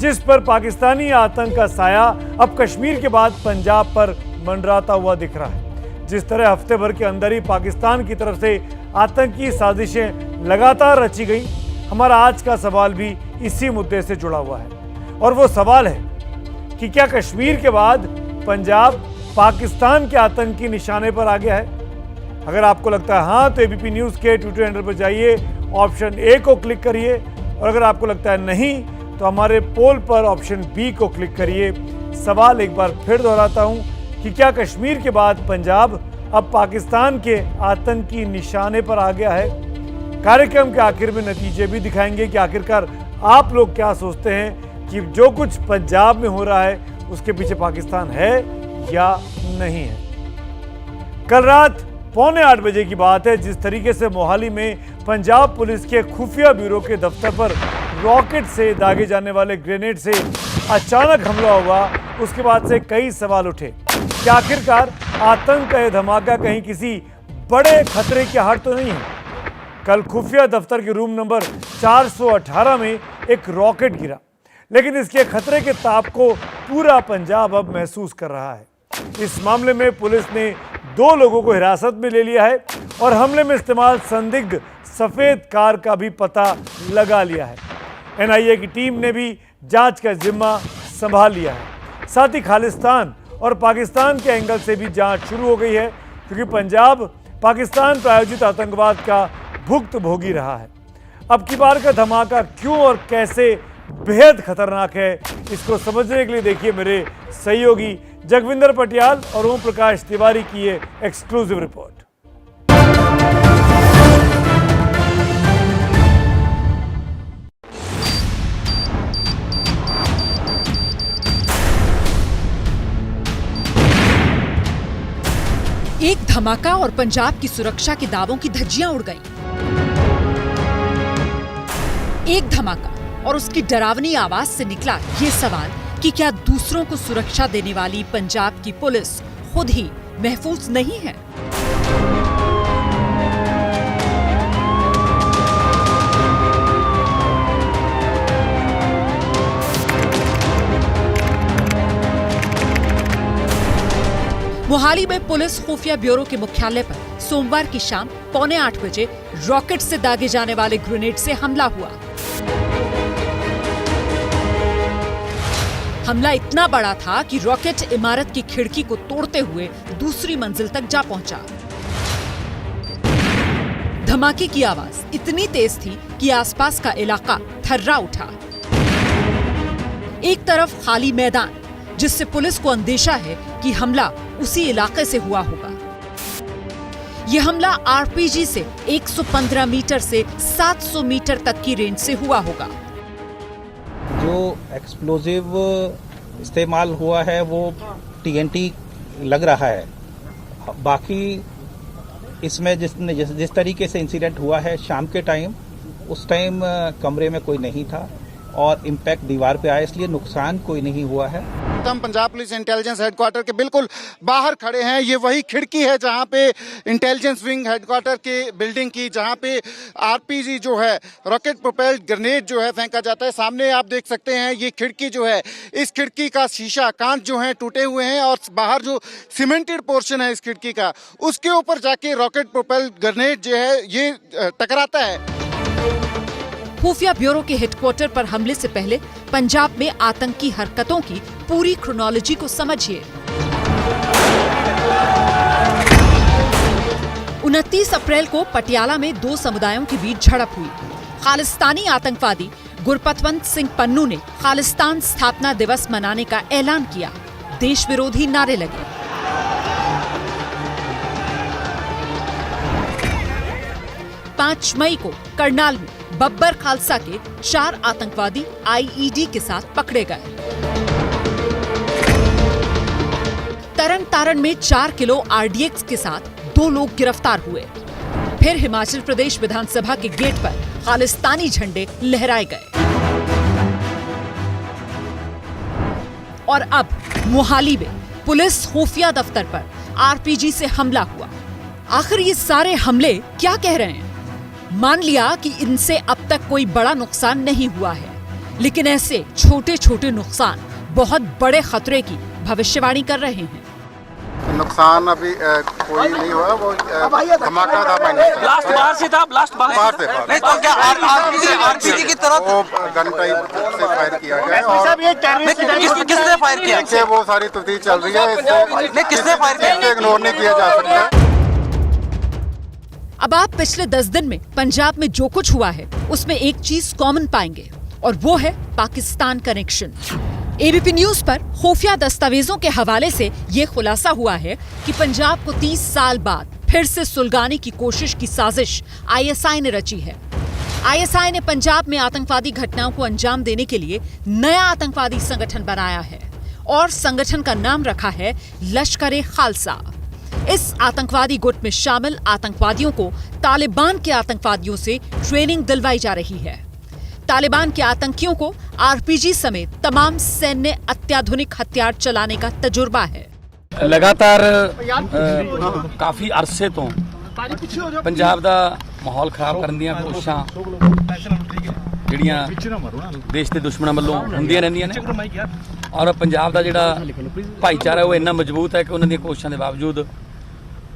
जिस पर पाकिस्तानी आतंक का साया अब कश्मीर के बाद पंजाब पर मंडराता हुआ दिख रहा है। जिस तरह हफ्ते भर के अंदर ही पाकिस्तान की तरफ से आतंकी साजिशें लगातार रची गई, हमारा आज का सवाल भी इसी मुद्दे से जुड़ा हुआ है। और वो सवाल है कि क्या कश्मीर के बाद पंजाब पाकिस्तान के आतंकी निशाने पर आ गया है? अगर आपको लगता है हाँ, तो एबीपी न्यूज़ के ट्विटर हैंडल पर जाइए, ऑप्शन ए को क्लिक करिए, और अगर आपको लगता है नहीं, तो हमारे पोल पर ऑप्शन बी को क्लिक करिए। सवाल एक बार फिर दोहराता हूं कि क्या कश्मीर के बाद पंजाब अब पाकिस्तान के आतंकी निशाने पर आ गया है? कार्यक्रम के आखिर में नतीजे भी दिखाएंगे कि आखिरकार आप लोग क्या सोचते हैं कि जो कुछ पंजाब में हो रहा है उसके पीछे पाकिस्तान है या नहीं है। कल रात 7:45 बजे की बात है, जिस तरीके से मोहाली में पंजाब पुलिस के खुफिया ब्यूरो के दफ्तर पर रॉकेट से दागे जाने वाले ग्रेनेड से अचानक हमला हुआ, उसके बाद से कई सवाल उठे कि आखिरकार आतंक का यह धमाका कहीं किसी बड़े खतरे की आहट तो नहीं है। कल खुफिया दफ्तर के रूम नंबर 418 में एक रॉकेट गिरा, लेकिन इसके खतरे के ताप को पूरा पंजाब अब महसूस कर रहा है। इस मामले में पुलिस ने 2 लोगों को हिरासत में ले लिया है और हमले में इस्तेमाल संदिग्ध सफेद कार का भी पता लगा लिया है। एनआईए की टीम ने भी जांच का जिम्मा संभाल लिया है। साथ ही खालिस्तान और पाकिस्तान के एंगल से भी जांच शुरू हो गई है, क्योंकि पंजाब पाकिस्तान प्रायोजित आतंकवाद का भुक्तभोगी रहा है। अब की बार का धमाका क्यों और कैसे बेहद खतरनाक है, इसको समझने के लिए देखिए मेरे सहयोगी जगविंदर पटियाल और ओम प्रकाश तिवारी की ये एक्सक्लूसिव रिपोर्ट। एक धमाका और पंजाब की सुरक्षा के दावों की धज्जियां उड़ गईं। एक धमाका और उसकी डरावनी आवाज से निकला ये सवाल कि क्या दूसरों को सुरक्षा देने वाली पंजाब की पुलिस खुद ही महफूज नहीं है? मोहाली में पुलिस खुफिया ब्यूरो के मुख्यालय पर सोमवार की शाम 7:45 बजे रॉकेट से दागे जाने वाले ग्रेनेड से हमला हुआ। हमला इतना बड़ा था कि रॉकेट इमारत की खिड़की को तोड़ते हुए दूसरी मंजिल तक जा पहुंचा। धमाके की आवाज इतनी तेज थी कि आसपास का इलाका थर्रा उठा। एक तरफ खाली मैदान, जिससे पुलिस को अंदेशा है कि हमला उसी इलाके से हुआ होगा। यह हमला आरपीजी से 115 मीटर से 700 मीटर तक की रेंज से हुआ होगा। जो एक्सप्लोजिव इस्तेमाल हुआ है वो टीएनटी लग रहा है। बाकी इसमें जिस तरीके से इंसिडेंट हुआ है शाम के टाइम, उस टाइम कमरे में कोई नहीं था और इम्पैक्ट दीवार पे आया, इसलिए नुकसान कोई नहीं हुआ है। हम पंजाब पुलिस इंटेलिजेंस हेडक्वार्टर के बिल्कुल बाहर खड़े हैं। ये वही खिड़की है जहां पे इंटेलिजेंस विंग हेडक्वार्टर के बिल्डिंग की, जहां पे आरपीजी जो है रॉकेट प्रोपेल्ड ग्रेनेड जो है फेंका जाता है। सामने आप देख सकते हैं ये खिड़की जो है, इस खिड़की का शीशा कांच जो है टूटे हुए हैं और बाहर जो सीमेंटेड पोर्शन है इस खिड़की का, उसके ऊपर जाके रॉकेट प्रोपेल्ड ग्रेनेड जो है ये टकराता है। खुफिया ब्यूरो के हेडक्वार्टर पर हमले से पहले पंजाब में आतंकी हरकतों की पूरी क्रोनोलॉजी को समझिए। 29 अप्रैल को पटियाला में 2 समुदायों के बीच झड़प हुई। खालिस्तानी आतंकवादी गुरपतवंत सिंह पन्नू ने खालिस्तान स्थापना दिवस मनाने का ऐलान किया। देश विरोधी नारे लगे। 5 मई को करनाल में बब्बर खालसा के 4 आतंकवादी आईईडी के साथ पकड़े गए। तरन तारण में 4 किलो आरडीएक्स के साथ 2 लोग गिरफ्तार हुए। फिर हिमाचल प्रदेश विधानसभा के गेट पर खालिस्तानी झंडे लहराए गए। और अब मोहाली में पुलिस खुफिया दफ्तर पर आरपीजी से हमला हुआ। आखिर ये सारे हमले क्या कह रहे हैं? मान लिया कि इनसे अब तक कोई बड़ा नुकसान नहीं हुआ है, लेकिन ऐसे छोटे छोटे नुकसान बहुत बड़े खतरे की भविष्यवाणी कर रहे हैं। नुकसान अभी कोई नहीं हुआ, वो धमाका था। ब्लास्ट बाहर से था, ब्लास्ट बाहर से नहीं तो क्या आरपीजी की तरफ वो गन टाइप से फायर किया गया और किसने फायर किया? देखिए वो सारी तफ्तीश चल रही है, इससे किसने फायर किया? इसे इग्नोर नहीं किया जा सकता। अब आप पिछले 10 दिन में पंजाब में जो कुछ हुआ है उसमें एक चीज कॉमन पाएंगे और वो है पाकिस्तान कनेक्शन। एबीपी न्यूज पर खुफिया दस्तावेजों के हवाले से ये खुलासा हुआ है कि पंजाब को 30 साल बाद फिर से सुलगाने की कोशिश की साजिश आईएसआई ने रची है। आईएसआई ने पंजाब में आतंकवादी घटनाओं को अंजाम देने के लिए नया आतंकवादी संगठन बनाया है और संगठन का नाम रखा है लश्कर-ए-खालसा। इस आतंकवादी गुट में शामिल आतंकवादियों को तालिबान के आतंकवादियों से ट्रेनिंग दिलवाई जा रही है। तालिबान के आतंकियों को आरपीजी समेत तमाम सैन्य अत्याधुनिक हथियार चलाने का तजुर्बा है। ਲਗਾਤਾਰ ਕਾਫੀ ਅਰਸੇ ਤੋਂ ਪੰਜਾਬ ਦਾ ਮਾਹੌਲ ਖਰਾਬ ਕਰਨ ਦੀਆਂ ਕੋਸ਼ਿਸ਼ਾਂ ਜਿਹੜੀਆਂ ਦੇਸ਼ ਦੇ ਦੁਸ਼ਮਣਾਂ ਵੱਲੋਂ ਹੁੰਦੀਆਂ ਰਹਿੰਦੀਆਂ ਨੇ ਔਰ ਪੰਜਾਬ ਦਾ ਜਿਹੜਾ ਭਾਈਚਾਰਾ ਉਹ ਇੰਨਾ ਮਜ਼ਬੂਤ ਹੈ ਕਿ ਉਹਨਾਂ ਦੀਆਂ ਕੋਸ਼ਿਸ਼ਾਂ ਦੇ ਬਾਵਜੂਦ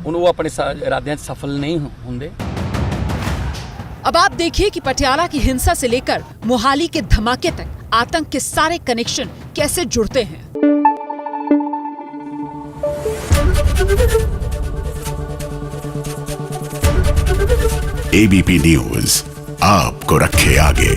ਉਹ ਆਪਣੇ ਇਰਾਦਿਆਂ 'ਚ ਸਫਲ ਨਹੀਂ ਹੁੰਦੇ। अब आप देखिए कि पटियाला की हिंसा से लेकर मोहाली के धमाके तक आतंक के सारे कनेक्शन कैसे जुड़ते हैं। एबीपी न्यूज आपको रखे आगे।